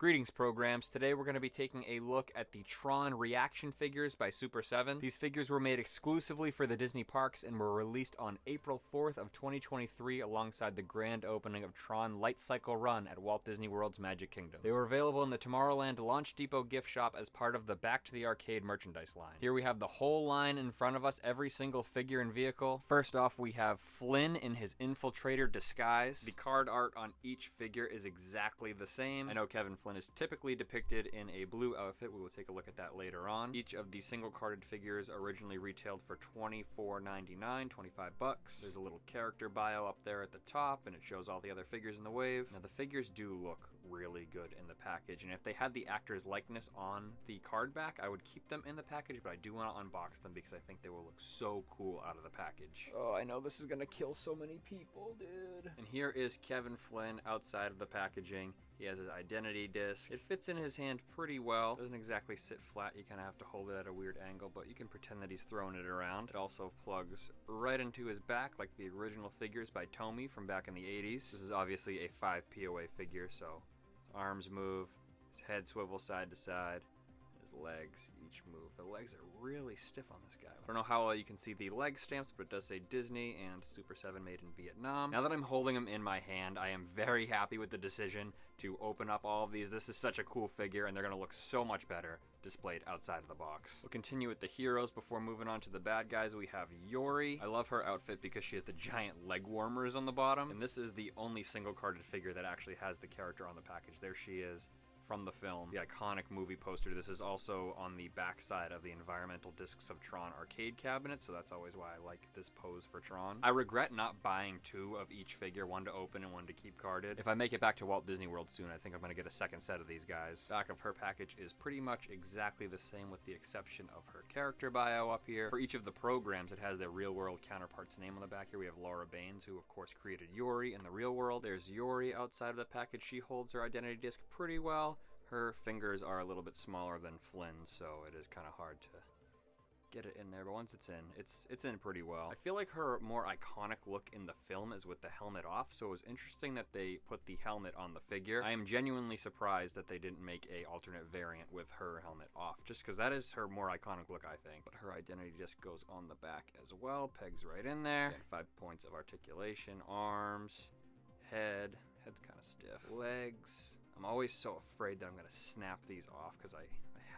Greetings, programs. Today we're going to be taking a look at the TRON ReAction Figures by Super7. These figures were made exclusively for the Disney Parks and were released on April 4th of 2023 alongside the grand opening of Tron Lightcycle Run at Walt Disney World's Magic Kingdom. They were available in the Tomorrowland Launch Depot gift shop as part of the Back to the Arcade merchandise line. Here we have the whole line in front of us, every single figure and vehicle. First off, we have Flynn in his Infiltrator disguise. The card art on each figure is exactly the same. I know Kevin Flynn is typically depicted in a blue outfit. We will take a look at that later on. Each of the single carded figures originally retailed for $24.99, 25 bucks. There's a little character bio up there at the top and it shows all the other figures in the wave. Now the figures do look really good in the package, and if they had the actor's likeness on the card back, I would keep them in the package, but I do want to unbox them because I think they will look so cool out of the package. Oh, I know this is gonna kill so many people, dude. And here is Kevin Flynn outside of the packaging. He has his identity disc. It fits in his hand pretty well. Doesn't exactly sit flat. You kind of have to hold it at a weird angle, but you can pretend that he's throwing it around. It also plugs right into his back like the original figures by Tommy from back in the 80s. This is obviously a 5 POA figure, so his arms move, his head swivels side to side, his legs each move. The legs are really stiff on this guy. I don't know how well you can see the leg stamps, but it does say Disney and Super7 made in Vietnam. Now that I'm holding them in my hand, I am very happy with the decision to open up all of these. This is such a cool figure, and they're going to look so much better displayed outside of the box. We'll continue with the heroes before moving on to the bad guys. We have Yori. I love her outfit because she has the giant leg warmers on the bottom, and this is the only single carded figure that actually has the character on the package. There she is from the film, the iconic movie poster. This is also on the back side of the environmental discs of Tron arcade cabinet, so that's always why I like this pose for Tron. I regret not buying 2 of each figure, one to open and one to keep carded. If I make it back to Walt Disney World soon, I think I'm going to get a second set of these guys. Back of her package is pretty much exactly the same with the exception of her character bio up here. For each of the programs, it has their real world counterpart's name on the back. Here we have Laura Baines, who of course created Yori in the real world. There's Yori outside of the package. She holds her identity disc pretty well. Her fingers are a little bit smaller than Flynn's, so it is kind of hard to get it in there, but once it's in, it's in pretty well. I feel like her more iconic look in the film is with the helmet off, so it was interesting that they put the helmet on the figure. I am genuinely surprised that they didn't make a alternate variant with her helmet off, just because that is her more iconic look, I think. But her identity disc goes on the back as well, pegs right in there. Again, 5 points of articulation, arms, head's kind of stiff, legs. I'm always so afraid that I'm going to snap these off because I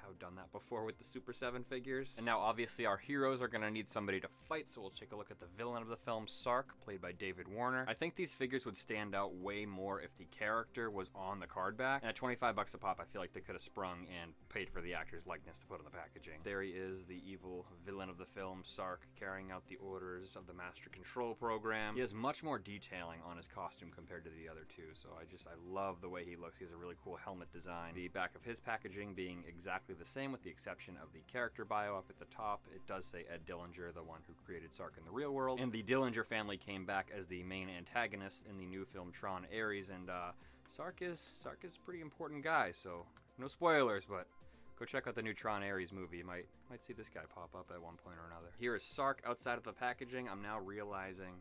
have done that before with the Super7 figures. And now obviously our heroes are going to need somebody to fight, so we'll take a look at the villain of the film, Sark, played by David Warner. I think these figures would stand out way more if the character was on the card back. And at 25 bucks a pop, I feel like they could have sprung and paid for the actor's likeness to put on the packaging. There he is, the evil villain of the film, Sark, carrying out the orders of the Master Control Program. He has much more detailing on his costume compared to the other two, so I love the way he looks. He has a really cool helmet design. The back of his packaging being exactly the same with the exception of the character bio up at the top. It does say Ed Dillinger, the one who created Sark in the real world. And the Dillinger family came back as the main antagonists in the new film Tron Ares, and Sark is a pretty important guy, so no spoilers, but go check out the new Tron Ares movie. You might see this guy pop up at one point or another. Here is Sark outside of the packaging. I'm now realizing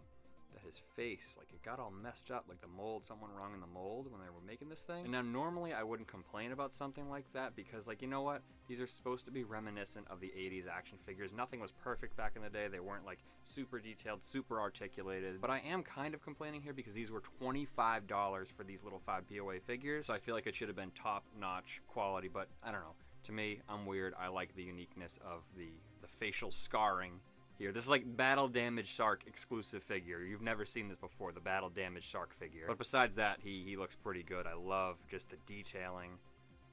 that his face, like, it got all messed up, like the mold, someone wrong in the mold when they were making this thing. And now normally I wouldn't complain about something like that because, like, you know what? These are supposed to be reminiscent of the 80s action figures. Nothing was perfect back in the day. They weren't like super detailed, super articulated. But I am kind of complaining here because these were $25 for these little 5 POA figures. So I feel like it should have been top-notch quality, but I don't know. To me, I'm weird. I like the uniqueness of the facial scarring here. This is like Battle Damage Sark exclusive figure. You've never seen this before, the Battle Damage Sark figure. But besides that, he looks pretty good. I love just the detailing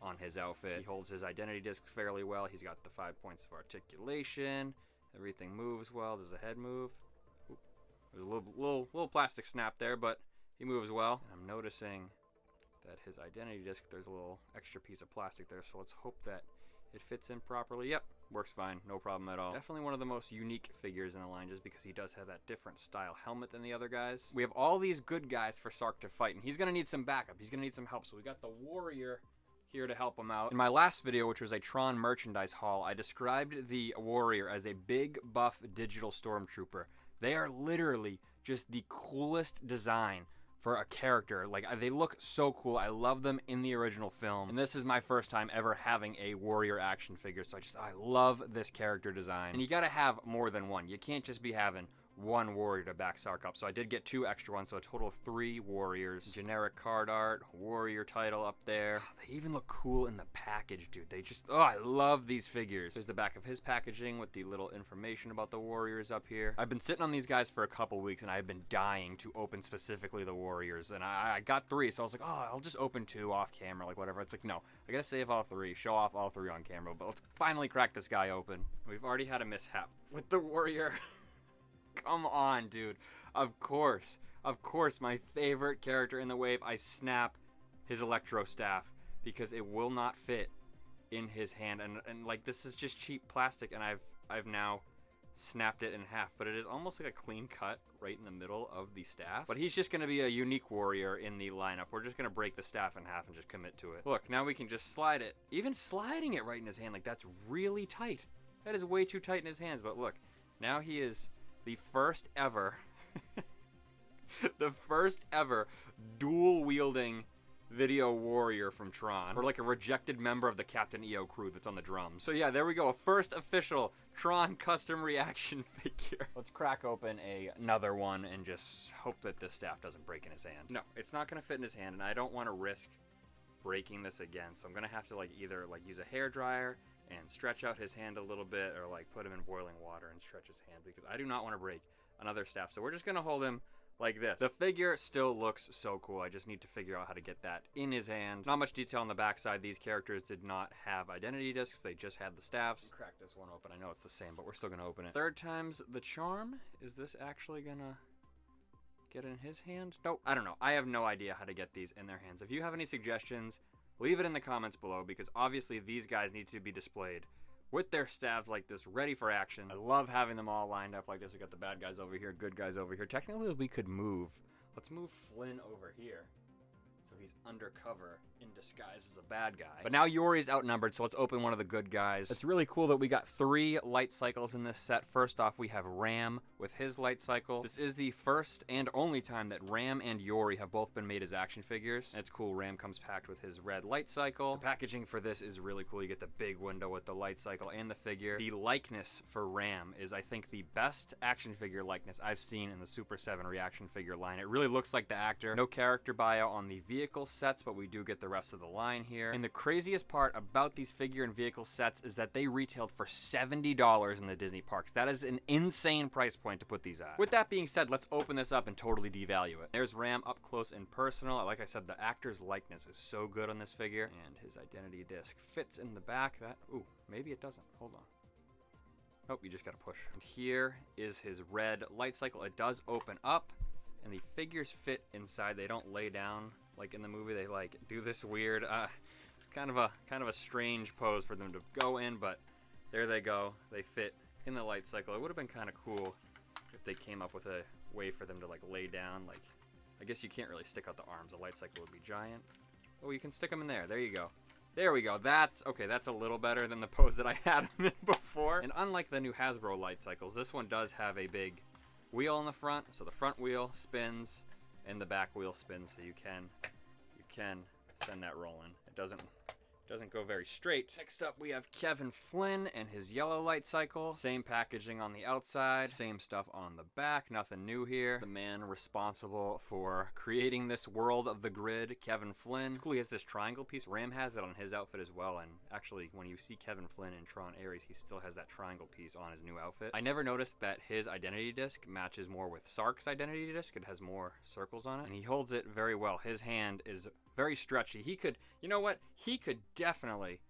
on his outfit. He holds his identity disc fairly well. He's got the 5 points of articulation. Everything moves well. Does the head move? Oop. There's a little plastic snap there, but he moves well. And I'm noticing that his identity disc, there's a little extra piece of plastic there, so let's hope that it fits in properly. Yep, works fine, no problem at all. Definitely one of the most unique figures in the line just because he does have that different style helmet than the other guys. We have all these good guys for Sark to fight, and he's gonna need some backup. He's gonna need some help, so we got the Warrior here to help him out. In my last video, which was a Tron merchandise haul, I described the Warrior as a big, buff digital stormtrooper. They are literally just the coolest design for a character. Like, they look so cool. I love them in the original film. And this is my first time ever having a warrior action figure. So I love this character design. And you gotta have more than one. You can't just be having one warrior to back Sark up. So I did get 2 extra ones, so a total of 3 warriors. Generic card art, warrior title up there. Oh, they even look cool in the package, dude. They just, oh, I love these figures. There's the back of his packaging with the little information about the warriors up here. I've been sitting on these guys for a couple weeks, and I've been dying to open specifically the warriors. And I got 3, so I was like, oh, I'll just open 2 off camera, like whatever. It's like, no, I gotta save all 3, show off all 3 on camera. But let's finally crack this guy open. We've already had a mishap with the warrior. Come on, dude. Of course, my favorite character in the wave, I snap his electro staff because it will not fit in his hand. And like, this is just cheap plastic, and I've now snapped it in half, but it is almost like a clean cut right in the middle of the staff. But he's just going to be a unique warrior in the lineup. We're just going to break the staff in half and just commit to it. Look, now we can just slide it. Even sliding it right in his hand, like, that's really tight. That is way too tight in his hands. But look, now he is the first ever dual wielding video warrior from Tron, or like a rejected member of the Captain EO crew that's on the drums. So yeah, there we go, a first official Tron custom reaction figure. Let's crack open another one and just hope that this staff doesn't break in his hand. No, it's not gonna fit in his hand, and I don't want to risk breaking this again, so I'm gonna have to like either like use a hair dryer and stretch out his hand a little bit, or like put him in boiling water and stretch his hand, because I do not want to break another staff. So we're just gonna hold him like this. The figure still looks so cool. I just need to figure out how to get that in his hand. Not much detail on the backside. These characters did not have identity discs. They just had the staffs. Crack this one open. I know it's the same, but we're still gonna open it. Third time's the charm. Is this actually gonna get in his hand? Nope. I don't know. I have no idea how to get these in their hands. If you have any suggestions, leave it in the comments below, because obviously these guys need to be displayed with their staffs like this, ready for action. I love having them all lined up like this. We got the bad guys over here, good guys over here. Technically, we could move. Let's move Flynn over here, so he's undercover in disguise as a bad guy. But now Yori's outnumbered, so let's open one of the good guys. It's really cool that we got 3 light cycles in this set. First off, we have Ram with his light cycle. This is the first and only time that Ram and Yori have both been made as action figures. And it's cool, Ram comes packed with his red light cycle. The packaging for this is really cool. You get the big window with the light cycle and the figure. The likeness for Ram is, I think, the best action figure likeness I've seen in the Super7 reaction figure line. It really looks like the actor. No character bio on the vehicle sets, but we do get the rest of the line here. And the craziest part about these figure and vehicle sets is that they retailed for $70 in the Disney parks. That is an insane price point to put these at. With that being said, let's open this up and totally devalue it. There's Ram up close and personal. Like I said, the actor's likeness is so good on this figure, and his identity disc fits in the back. Ooh, maybe it doesn't. Hold on. Nope, you just gotta push. And here is his red light cycle. It does open up, and the figures fit inside. They don't lay down like in the movie. They like do this weird, kind of a strange pose for them to go in, but there they go. They fit in the light cycle. It would have been kind of cool if they came up with a way for them to like lay down. Like, I guess you can't really stick out the arms. The light cycle would be giant. Oh, you can stick them in there. There you go. There we go. That's okay. That's a little better than the pose that I had them in before. And unlike the new Hasbro light cycles, this one does have a big wheel in the front. So the front wheel spins and the back wheel spins, so you can send that rolling. It doesn't go very straight. Next up, we have Kevin Flynn and his yellow light cycle. Same packaging on the outside, same stuff on the back, nothing new here. The man responsible for creating this world of the grid, Kevin Flynn. It's cool, he has this triangle piece. Ram has it on his outfit as well, and actually, when you see Kevin Flynn in Tron Ares, he still has that triangle piece on his new outfit. I never noticed that his identity disc matches more with Sark's identity disc. It has more circles on it, and he holds it very well. His hand is very stretchy. He could, you know what? He can definitely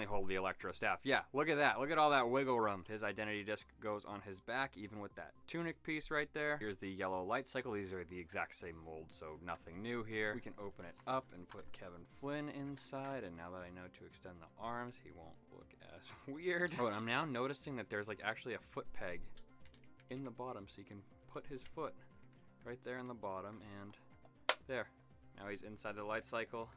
hold the electro staff. Yeah, look at that. Look at all that wiggle room. His identity disc goes on his back, even with that tunic piece right there. Here's the yellow light cycle. These are the exact same mold, so nothing new here. We can open it up and put Kevin Flynn inside, and now that I know to extend the arms, he won't look as weird. Oh, and I'm now noticing that there's like actually a foot peg in the bottom, so you can put his foot right there in the bottom, and there. Now he's inside the light cycle.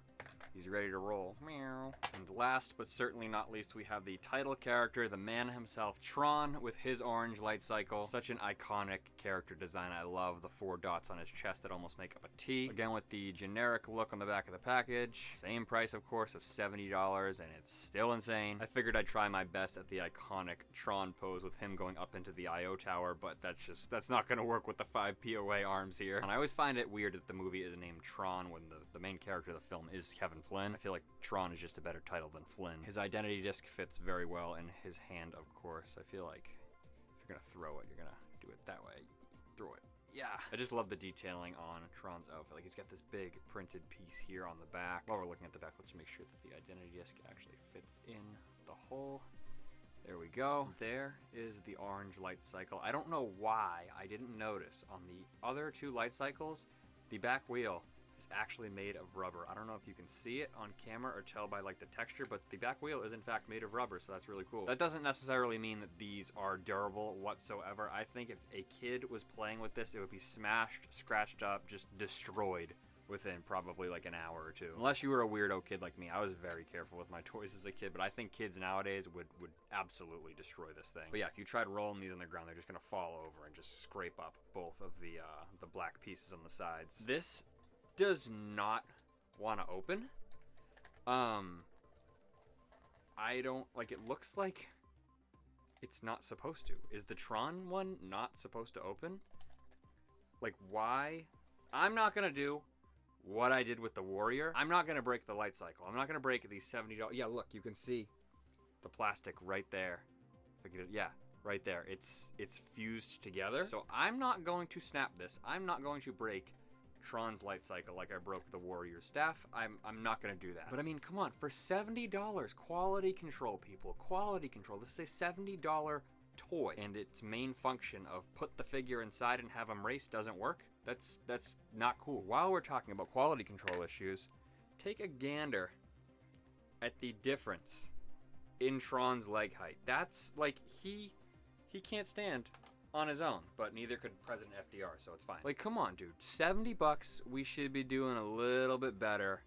He's ready to roll. Meow. And last but certainly not least, we have the title character, the man himself, Tron, with his orange light cycle. Such an iconic character design. I love the 4 dots on his chest that almost make up a T. Again, with the generic look on the back of the package. Same price, of course, of $70, and it's still insane. I figured I'd try my best at the iconic Tron pose with him going up into the I.O. tower, but that's not gonna work with the 5 POA arms here. And I always find it weird that the movie is named Tron when the main character of the film is Kevin Flynn. I feel like Tron is just a better title than Flynn. His identity disc fits very well in his hand, of course. I feel like if you're gonna throw it, you're gonna do it that way. Throw it. Yeah. I just love the detailing on Tron's outfit. Like, he's got this big printed piece here on the back. While we're looking at the back, let's make sure that the identity disc actually fits in the hole. There we go. There is the orange light cycle. I don't know why I didn't notice on the other 2 light cycles, the back wheel is actually made of rubber. I don't know if you can see it on camera or tell by like the texture, but the back wheel is in fact made of rubber, so that's really cool. That doesn't necessarily mean that these are durable whatsoever. I think if a kid was playing with this, it would be smashed, scratched up, just destroyed within probably like an hour or 2. Unless you were a weirdo kid like me. I was very careful with my toys as a kid, but I think kids nowadays would absolutely destroy this thing. But yeah, if you tried rolling these on the ground, they're just gonna fall over and just scrape up both of the black pieces on the sides. This does not want to open. I don't, like, it looks like it's not supposed to. Is the Tron one not supposed to open? Like, why? I'm not gonna do what I did with the Warrior. I'm not gonna break the light cycle. I'm not gonna break these $70. Yeah, look, you can see the plastic right there. If I get it, yeah, right there. It's fused together. So I'm not going to snap this. I'm not going to break Tron's light cycle like I broke the Warrior's staff. I'm not gonna do that. But I mean, come on, for $70, quality control, people, quality control. This is a $70 toy, and its main function of put the figure inside and have him race doesn't work. That's not cool. While we're talking about quality control issues, take a gander at the difference in Tron's leg height. That's like, he can't stand on his own, but neither could President FDR, so it's fine. Like, come on, dude. $70, we should be doing a little bit better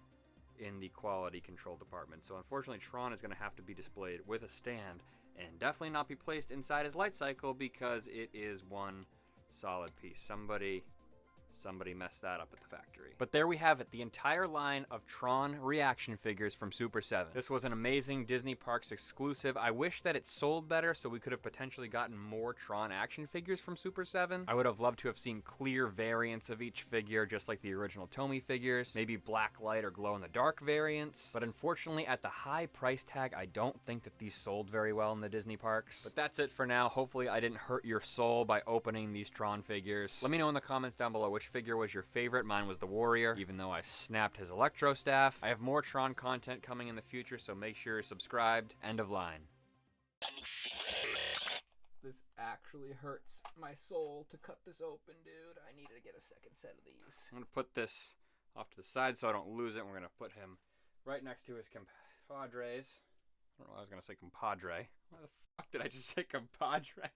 in the quality control department. So unfortunately, Tron is going to have to be displayed with a stand and definitely not be placed inside his light cycle because it is one solid piece. Somebody messed that up at the factory. But there we have it, the entire line of Tron reaction figures from Super7. This was an amazing Disney Parks exclusive. I wish that it sold better so we could have potentially gotten more Tron action figures from Super7. I would have loved to have seen clear variants of each figure, just like the original Tomy figures. Maybe black light or glow in the dark variants. But unfortunately, at the high price tag, I don't think that these sold very well in the Disney Parks. But that's it for now. Hopefully I didn't hurt your soul by opening these Tron figures. Let me know in the comments down below which figure was your favorite. Mine was the Warrior, even though I snapped his Electro staff. I have more Tron content coming in the future, so make sure you're subscribed. End of line. This actually hurts my soul to cut this open, dude. I need to get a second set of these. I'm gonna put this off to the side so I don't lose it. We're gonna put him right next to his compadres. I don't know why I was gonna say compadre. Why the fuck did I just say compadre?